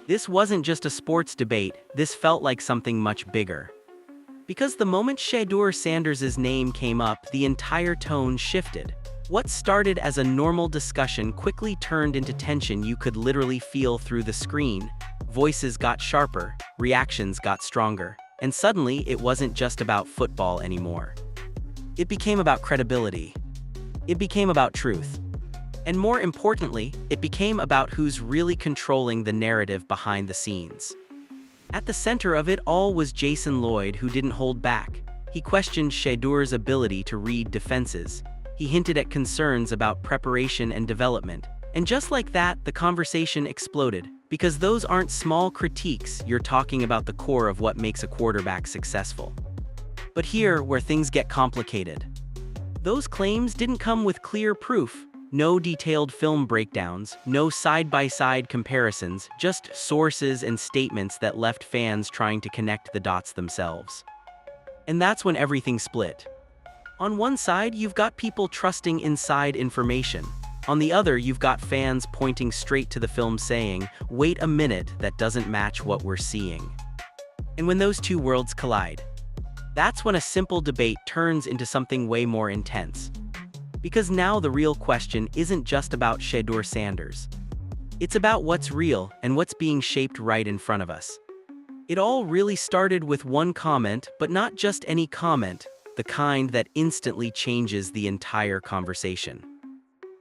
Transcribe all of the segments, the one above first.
This wasn't just a sports debate, this felt like something much bigger. Because the moment Shedeur Sanders' name came up, the entire tone shifted. What started as a normal discussion quickly turned into tension you could literally feel through the screen. Voices got sharper, reactions got stronger, and suddenly it wasn't just about football anymore. It became about credibility. It became about truth. And more importantly, it became about who's really controlling the narrative behind the scenes. At the center of it all was Jason Lloyd, who didn't hold back. He questioned Shedeur's ability to read defenses. He hinted at concerns about preparation and development. And just like that, the conversation exploded. Because those aren't small critiques, you're talking about the core of what makes a quarterback successful. But here, where things get complicated. Those claims didn't come with clear proof. No detailed film breakdowns, no side-by-side comparisons, just sources and statements that left fans trying to connect the dots themselves. And that's when everything split. On one side, you've got people trusting inside information. On the other, you've got fans pointing straight to the film saying, "Wait a minute, that doesn't match what we're seeing." And when those two worlds collide, that's when a simple debate turns into something way more intense. Because now the real question isn't just about Shedeur Sanders. It's about what's real and what's being shaped right in front of us. It all really started with one comment, but not just any comment, the kind that instantly changes the entire conversation.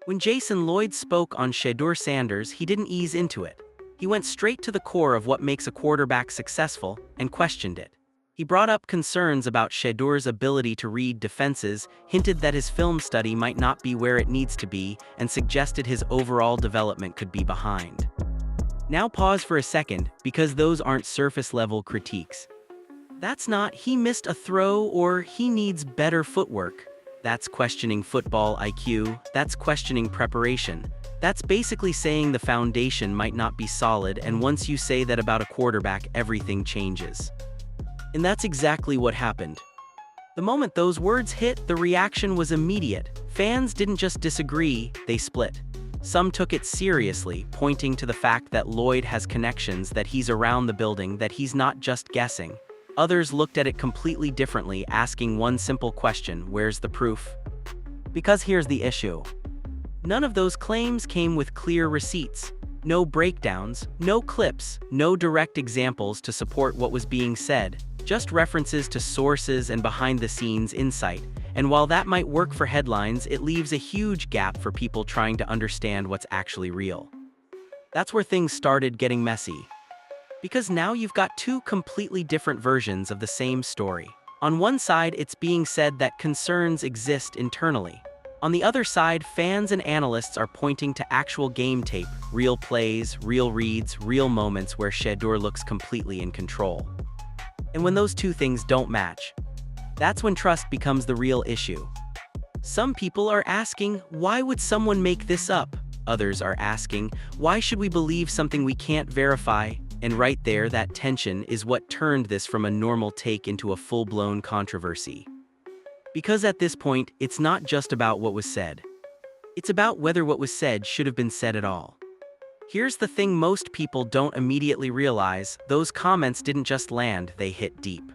When Jason Lloyd spoke on Shedeur Sanders, he didn't ease into it. He went straight to the core of what makes a quarterback successful and questioned it. He brought up concerns about Shedeur's ability to read defenses, hinted that his film study might not be where it needs to be, and suggested his overall development could be behind. Now pause for a second, because those aren't surface-level critiques. That's not "he missed a throw" or "he needs better footwork." That's questioning football IQ, that's questioning preparation. That's basically saying the foundation might not be solid, and once you say that about a quarterback, everything changes. And that's exactly what happened. The moment those words hit, the reaction was immediate. Fans didn't just disagree, they split. Some took it seriously, pointing to the fact that Lloyd has connections, that he's around the building, that he's not just guessing. Others looked at it completely differently, asking one simple question: where's the proof? Because here's the issue. None of those claims came with clear receipts. No breakdowns, no clips, no direct examples to support what was being said. Just references to sources and behind-the-scenes insight. And while that might work for headlines, it leaves a huge gap for people trying to understand what's actually real. That's where things started getting messy. Because now you've got two completely different versions of the same story. On one side, it's being said that concerns exist internally. On the other side, fans and analysts are pointing to actual game tape, real plays, real reads, real moments where Shedeur looks completely in control. And when those two things don't match, that's when trust becomes the real issue. Some people are asking, why would someone make this up? Others are asking, why should we believe something we can't verify? And right there, that tension is what turned this from a normal take into a full-blown controversy. Because at this point, it's not just about what was said. It's about whether what was said should have been said at all. Here's the thing most people don't immediately realize: those comments didn't just land, they hit deep.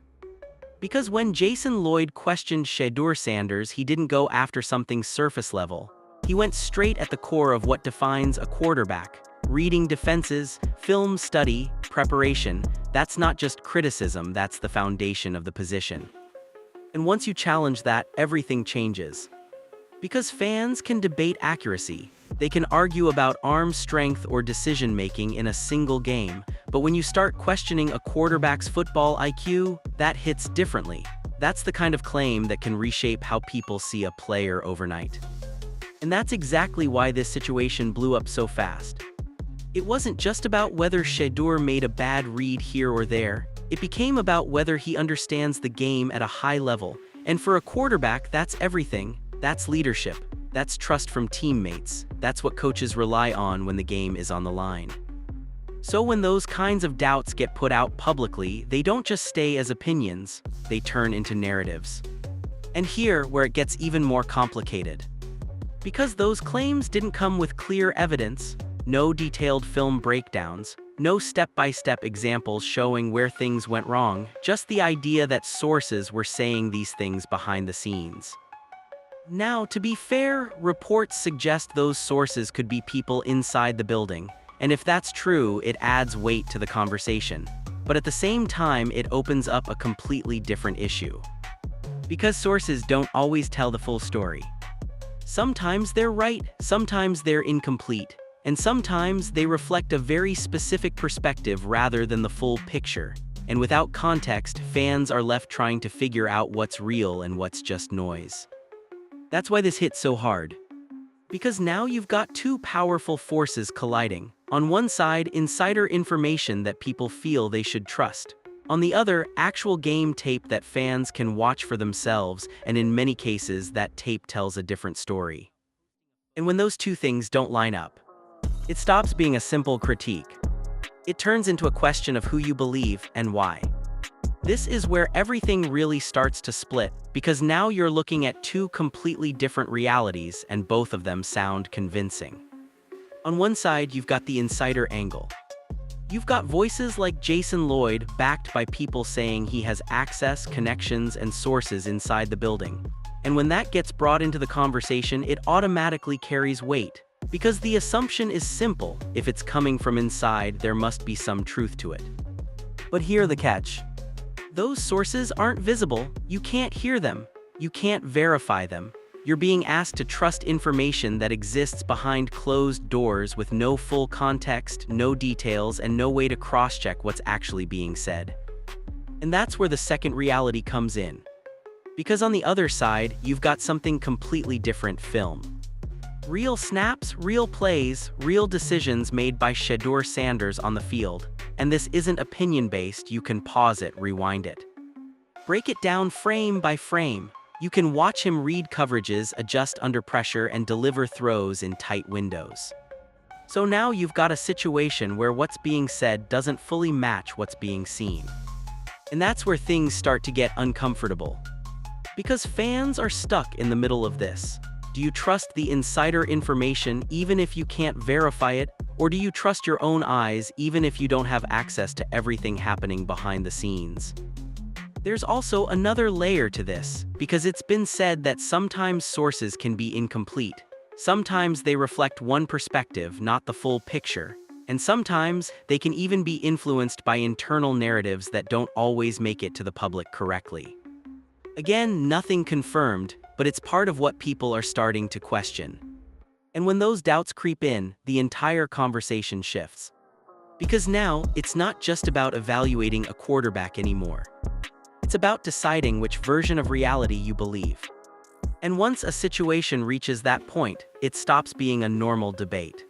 Because when Jason Lloyd questioned Shedeur Sanders, he didn't go after something surface level. He went straight at the core of what defines a quarterback. Reading defenses, film study, preparation, that's not just criticism, that's the foundation of the position. And once you challenge that, everything changes. Because fans can debate accuracy. They can argue about arm strength or decision-making in a single game, but when you start questioning a quarterback's football IQ, that hits differently. That's the kind of claim that can reshape how people see a player overnight. And that's exactly why this situation blew up so fast. It wasn't just about whether Shedeur made a bad read here or there. It became about whether he understands the game at a high level. And for a quarterback, that's everything. That's leadership. That's trust from teammates. That's what coaches rely on when the game is on the line. So when those kinds of doubts get put out publicly, they don't just stay as opinions, they turn into narratives. And here, where it gets even more complicated. Because those claims didn't come with clear evidence, no detailed film breakdowns, No step-by-step examples showing where things went wrong, just the idea that sources were saying these things behind the scenes. Now, to be fair, reports suggest those sources could be people inside the building, and if that's true, it adds weight to the conversation. But at the same time, it opens up a completely different issue. Because sources don't always tell the full story. Sometimes they're right, sometimes they're incomplete, and sometimes they reflect a very specific perspective rather than the full picture. And without context, fans are left trying to figure out what's real and what's just noise. That's why this hits so hard. Because now you've got two powerful forces colliding. On one side, insider information that people feel they should trust. On the other, actual game tape that fans can watch for themselves, and in many cases, that tape tells a different story. And when those two things don't line up, it stops being a simple critique. It turns into a question of who you believe and why. This is where everything really starts to split, because now you're looking at two completely different realities and both of them sound convincing. On one side, you've got the insider angle. You've got voices like Jason Lloyd backed by people saying he has access, connections, and sources inside the building. And when that gets brought into the conversation, it automatically carries weight. Because the assumption is simple: if it's coming from inside, there must be some truth to it. But here's the catch. Those sources aren't visible, you can't hear them, you can't verify them. You're being asked to trust information that exists behind closed doors with no full context, no details, and no way to cross-check what's actually being said. And that's where the second reality comes in. Because on the other side, you've got something completely different: film. Real snaps, real plays, real decisions made by Shedeur Sanders on the field. And this isn't opinion-based, you can pause it, rewind it. Break it down frame by frame. You can watch him read coverages, adjust under pressure, and deliver throws in tight windows. So now you've got a situation where what's being said doesn't fully match what's being seen. And that's where things start to get uncomfortable. Because fans are stuck in the middle of this. Do you trust the insider information even if you can't verify it? Or do you trust your own eyes even if you don't have access to everything happening behind the scenes? There's also another layer to this, because it's been said that sometimes sources can be incomplete. Sometimes they reflect one perspective, not the full picture. And sometimes they can even be influenced by internal narratives that don't always make it to the public correctly. Again, nothing confirmed, but it's part of what people are starting to question. And when those doubts creep in, the entire conversation shifts. Because now, it's not just about evaluating a quarterback anymore. It's about deciding which version of reality you believe. And once a situation reaches that point, it stops being a normal debate.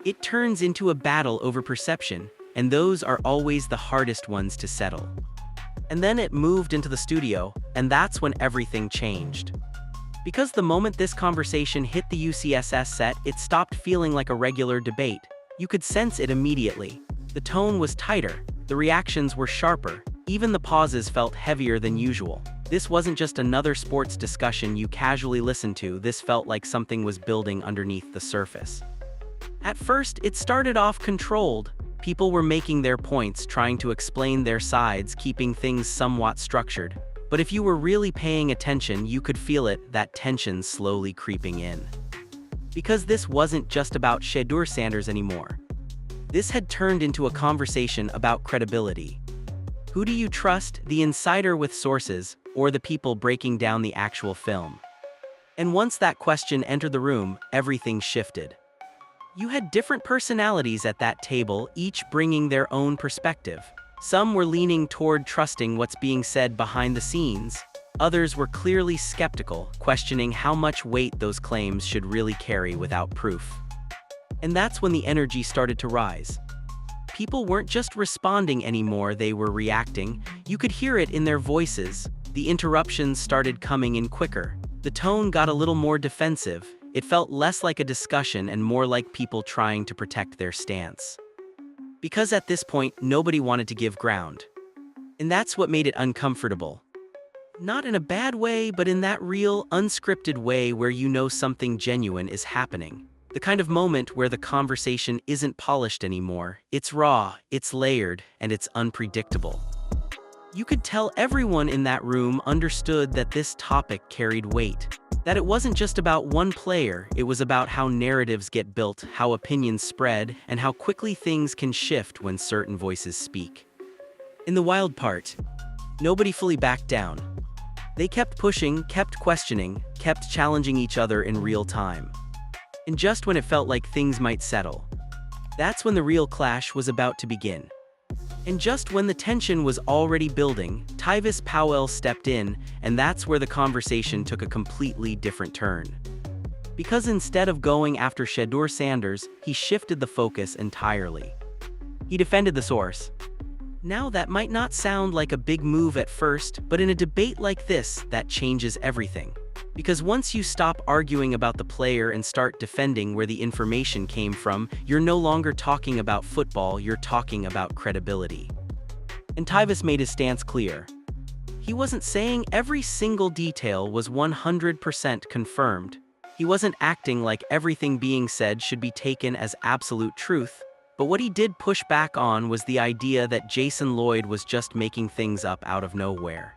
It turns into a battle over perception, and those are always the hardest ones to settle. And then it moved into the studio, and that's when everything changed. Because the moment this conversation hit the UCSS set, it stopped feeling like a regular debate. You could sense it immediately. The tone was tighter, the reactions were sharper, even the pauses felt heavier than usual. This wasn't just another sports discussion you casually listened to, this felt like something was building underneath the surface. At first, it started off controlled. People were making their points, trying to explain their sides, keeping things somewhat structured. But if you were really paying attention, you could feel it, that tension slowly creeping in. Because this wasn't just about Shedeur Sanders anymore. This had turned into a conversation about credibility. Who do you trust, the insider with sources, or the people breaking down the actual film? And once that question entered the room, everything shifted. You had different personalities at that table, each bringing their own perspective. Some were leaning toward trusting what's being said behind the scenes. Others were clearly skeptical, questioning how much weight those claims should really carry without proof. And that's when the energy started to rise. People weren't just responding anymore, they were reacting. You could hear it in their voices. The interruptions started coming in quicker. The tone got a little more defensive. It felt less like a discussion and more like people trying to protect their stance. Because at this point, nobody wanted to give ground. And that's what made it uncomfortable. Not in a bad way, but in that real, unscripted way where you know something genuine is happening. The kind of moment where the conversation isn't polished anymore, it's raw, it's layered, and it's unpredictable. You could tell everyone in that room understood that this topic carried weight. That it wasn't just about one player, it was about how narratives get built, how opinions spread, and how quickly things can shift when certain voices speak. In the wild part, nobody fully backed down. They kept pushing, kept questioning, kept challenging each other in real time. And just when it felt like things might settle, that's when the real clash was about to begin. And just when the tension was already building, Tyvis Powell stepped in, and that's where the conversation took a completely different turn. Because instead of going after Shedeur Sanders, he shifted the focus entirely. He defended the source. Now that might not sound like a big move at first, but in a debate like this, that changes everything. Because once you stop arguing about the player and start defending where the information came from, you're no longer talking about football, you're talking about credibility. And Tyvis made his stance clear. He wasn't saying every single detail was 100% confirmed. He wasn't acting like everything being said should be taken as absolute truth. But what he did push back on was the idea that Jason Lloyd was just making things up out of nowhere.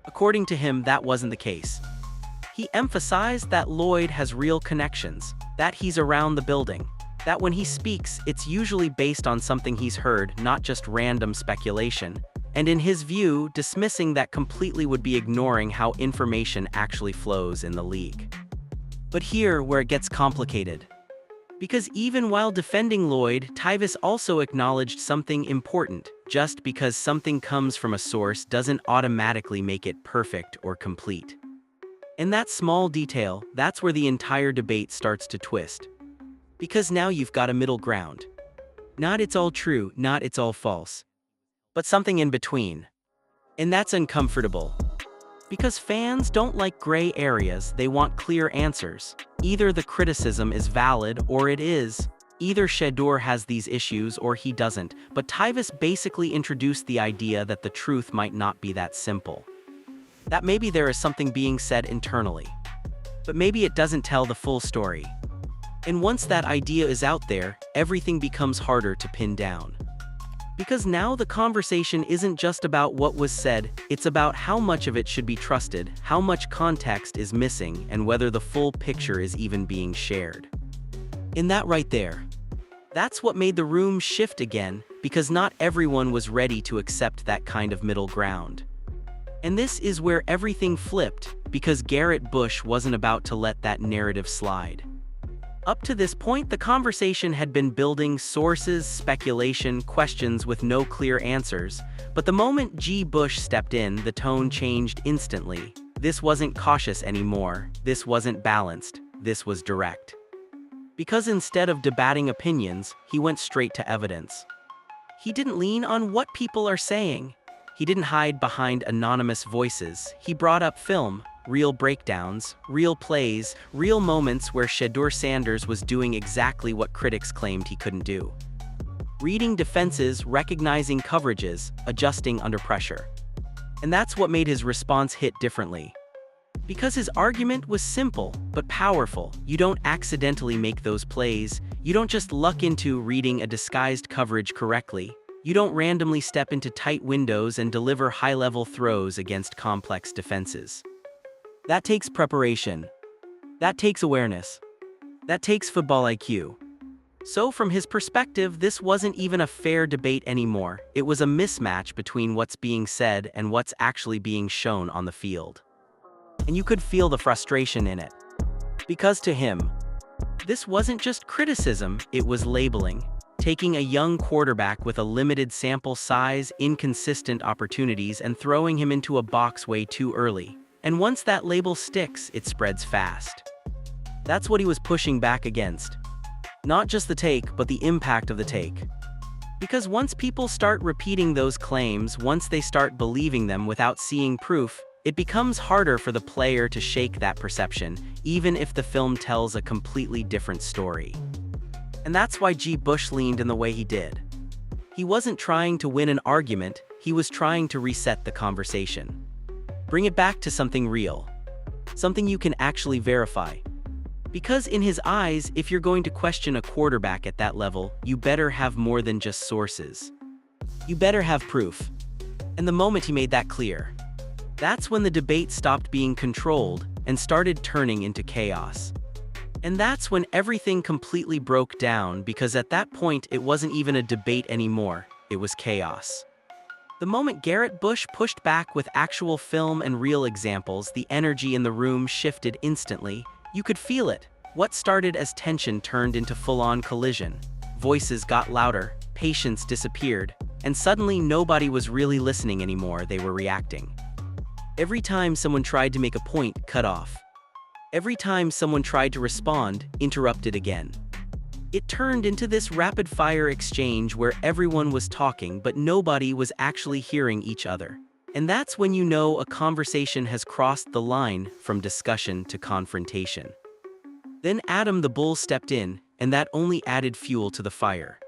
According to him, that wasn't the case. He emphasized that Lloyd has real connections, that he's around the building, that when he speaks, it's usually based on something he's heard, not just random speculation. And in his view, dismissing that completely would be ignoring how information actually flows in the league. But here where it gets complicated. Because even while defending Lloyd, Tyvis also acknowledged something important. Just because something comes from a source doesn't automatically make it perfect or complete. And that small detail, that's where the entire debate starts to twist. Because now you've got a middle ground. Not it's all true, not it's all false. But something in between. And that's uncomfortable. Because fans don't like gray areas, they want clear answers. Either the criticism is valid or it is. Either Shedeur has these issues or he doesn't, but Tyvis basically introduced the idea that the truth might not be that simple. That maybe there is something being said internally. But maybe it doesn't tell the full story. And once that idea is out there, everything becomes harder to pin down. Because now the conversation isn't just about what was said, it's about how much of it should be trusted, how much context is missing, and whether the full picture is even being shared. In that right there, that's what made the room shift again, because not everyone was ready to accept that kind of middle ground. And this is where everything flipped, because Garrett Bush wasn't about to let that narrative slide. Up to this point, the conversation had been building sources, speculation, questions with no clear answers. But the moment G. Bush stepped in, the tone changed instantly. This wasn't cautious anymore. This wasn't balanced. This was direct. Because instead of debating opinions, he went straight to evidence. He didn't lean on what people are saying. He didn't hide behind anonymous voices. He brought up film, real breakdowns, real plays, real moments where Shedeur Sanders was doing exactly what critics claimed he couldn't do. Reading defenses, recognizing coverages, adjusting under pressure. And that's what made his response hit differently. Because his argument was simple, but powerful. You don't accidentally make those plays. You don't just luck into reading a disguised coverage correctly. You don't randomly step into tight windows and deliver high-level throws against complex defenses. That takes preparation. That takes awareness. That takes football IQ. So from his perspective, this wasn't even a fair debate anymore. It was a mismatch between what's being said and what's actually being shown on the field. And you could feel the frustration in it. Because to him, this wasn't just criticism, it was labeling. Taking a young quarterback with a limited sample size, inconsistent opportunities, and throwing him into a box way too early. And once that label sticks, it spreads fast. That's what he was pushing back against. Not just the take, but the impact of the take. Because once people start repeating those claims, once they start believing them without seeing proof, it becomes harder for the player to shake that perception, even if the film tells a completely different story. And that's why G. Bush leaned in the way he did. He wasn't trying to win an argument, he was trying to reset the conversation. Bring it back to something real. Something you can actually verify. Because in his eyes, if you're going to question a quarterback at that level, you better have more than just sources. You better have proof. And the moment he made that clear, that's when the debate stopped being controlled and started turning into chaos. And that's when everything completely broke down, because at that point it wasn't even a debate anymore, it was chaos. The moment Garrett Bush pushed back with actual film and real examples, the energy in the room shifted instantly. You could feel it. What started as tension turned into full-on collision. Voices got louder, patience disappeared, and suddenly nobody was really listening anymore, they were reacting. Every time someone tried to make a point, cut off. Every time someone tried to respond, interrupted again. It turned into this rapid-fire exchange where everyone was talking but nobody was actually hearing each other. And that's when you know a conversation has crossed the line from discussion to confrontation. Then Adam the Bull stepped in, and that only added fuel to the fire.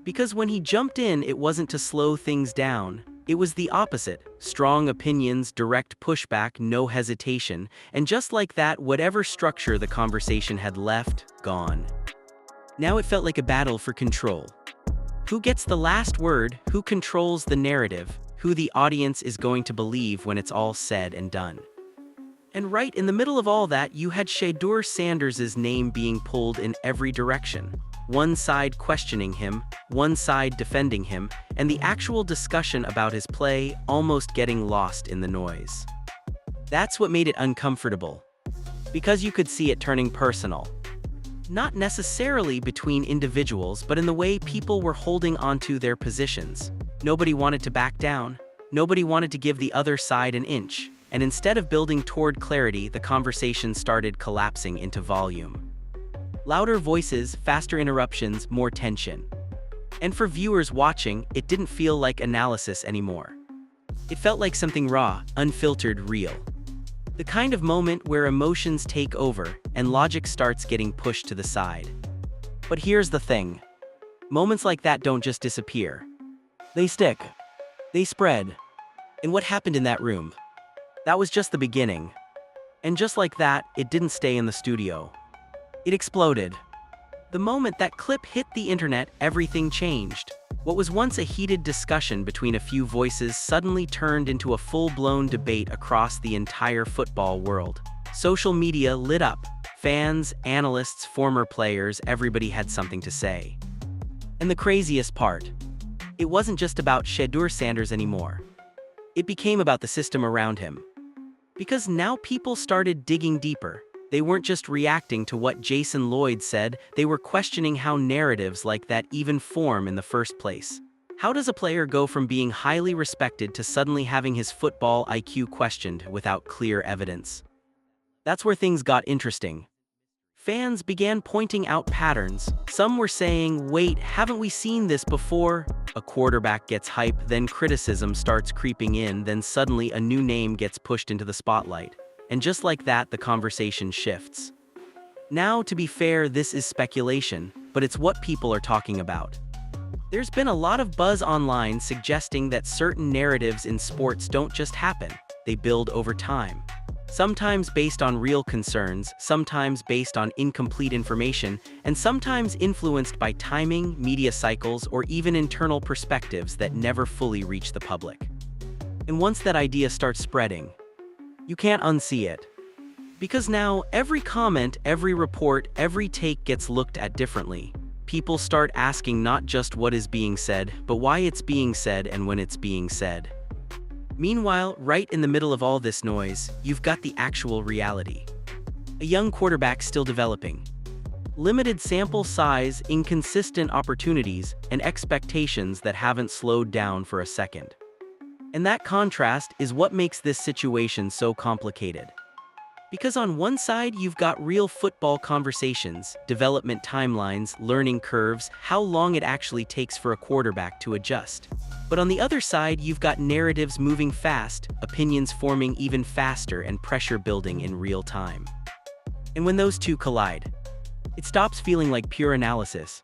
Because when he jumped in, it wasn't to slow things down. It was the opposite. Strong opinions, direct pushback, no hesitation, and just like that, whatever structure the conversation had left, gone. Now it felt like a battle for control. Who gets the last word? Who controls the narrative? Who the audience is going to believe when it's all said and done? And right in the middle of all that, you had Shedeur Sanders' name being pulled in every direction. One side questioning him, one side defending him, and the actual discussion about his play almost getting lost in the noise. That's what made it uncomfortable. Because you could see it turning personal. Not necessarily between individuals, but in the way people were holding onto their positions. Nobody wanted to back down. Nobody wanted to give the other side an inch. And instead of building toward clarity, the conversation started collapsing into volume. Louder voices, faster interruptions, more tension. And for viewers watching, it didn't feel like analysis anymore. It felt like something raw, unfiltered, real. The kind of moment where emotions take over and logic starts getting pushed to the side. But here's the thing. Moments like that don't just disappear. They stick. They spread. And what happened in that room? That was just the beginning. And just like that, it didn't stay in the studio. It exploded. The moment that clip hit the internet, everything changed. What was once a heated discussion between a few voices suddenly turned into a full-blown debate across the entire football world. Social media lit up. Fans, analysts, former players, everybody had something to say. And the craziest part, it wasn't just about Shedeur Sanders anymore. It became about the system around him. Because now people started digging deeper. They weren't just reacting to what Jason Lloyd said, they were questioning how narratives like that even form in the first place. How does a player go from being highly respected to suddenly having his football IQ questioned without clear evidence? That's where things got interesting. Fans began pointing out patterns. Some were saying, wait, haven't we seen this before? A quarterback gets hype, then criticism starts creeping in, then suddenly a new name gets pushed into the spotlight. And just like that, the conversation shifts. Now, to be fair, this is speculation, but it's what people are talking about. There's been a lot of buzz online suggesting that certain narratives in sports don't just happen, they build over time. Sometimes based on real concerns, sometimes based on incomplete information, and sometimes influenced by timing, media cycles, or even internal perspectives that never fully reach the public. And once that idea starts spreading, you can't unsee it. Because now, every comment, every report, every take gets looked at differently. People start asking not just what is being said, but why it's being said and when it's being said. Meanwhile, right in the middle of all this noise, you've got the actual reality. A young quarterback still developing. Limited sample size, inconsistent opportunities, and expectations that haven't slowed down for a second. And that contrast is what makes this situation so complicated. Because on one side, you've got real football conversations, development timelines, learning curves, how long it actually takes for a quarterback to adjust. But on the other side, you've got narratives moving fast, opinions forming even faster, and pressure building in real time. And when those two collide, it stops feeling like pure analysis.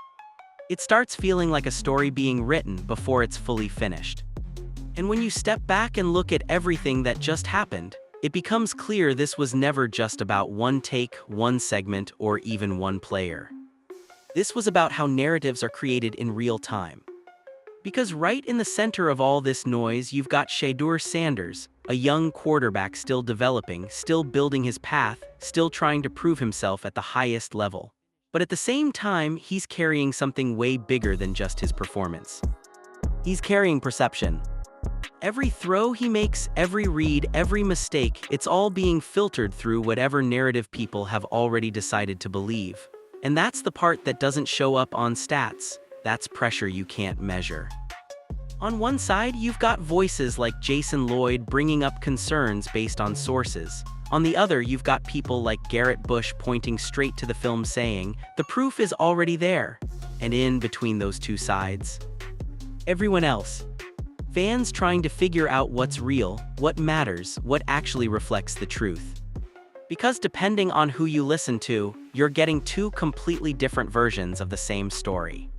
It starts feeling like a story being written before it's fully finished. And when you step back and look at everything that just happened, It becomes clear this was never just about one take, one segment, or even one player. This was about how narratives are created in real time. Because right in the center of all this noise, you've got Shedeur Sanders, a young quarterback still developing, still building his path, still trying to prove himself at the highest level. But at the same time, he's carrying something way bigger than just his performance. He's carrying perception. Every throw he makes, every read, every mistake, it's all being filtered through whatever narrative people have already decided to believe. And that's the part that doesn't show up on stats. That's pressure you can't measure. On one side, you've got voices like Jason Lloyd bringing up concerns based on sources. On the other, you've got people like Garrett Bush pointing straight to the film saying, the proof is already there. And in between those two sides, everyone else. Fans trying to figure out what's real, what matters, what actually reflects the truth. Because depending on who you listen to, you're getting two completely different versions of the same story.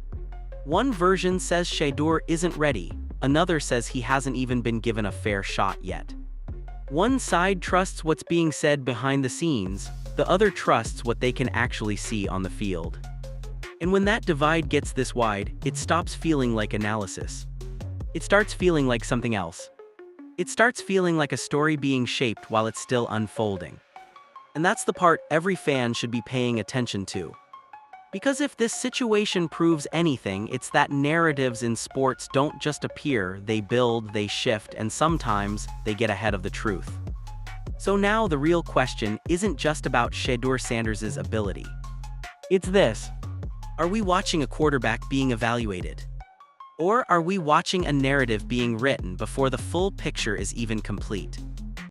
One version says Shedeur isn't ready, another says he hasn't even been given a fair shot yet. One side trusts what's being said behind the scenes, the other trusts what they can actually see on the field. And when that divide gets this wide, it stops feeling like analysis. It starts feeling like something else. It starts feeling like a story being shaped while it's still unfolding. And that's the part every fan should be paying attention to. Because if this situation proves anything, it's that narratives in sports don't just appear, they build, they shift, and sometimes they get ahead of the truth. So now the real question isn't just about Shedeur Sanders' ability. It's this: are we watching a quarterback being evaluated? Or are we watching a narrative being written before the full picture is even complete?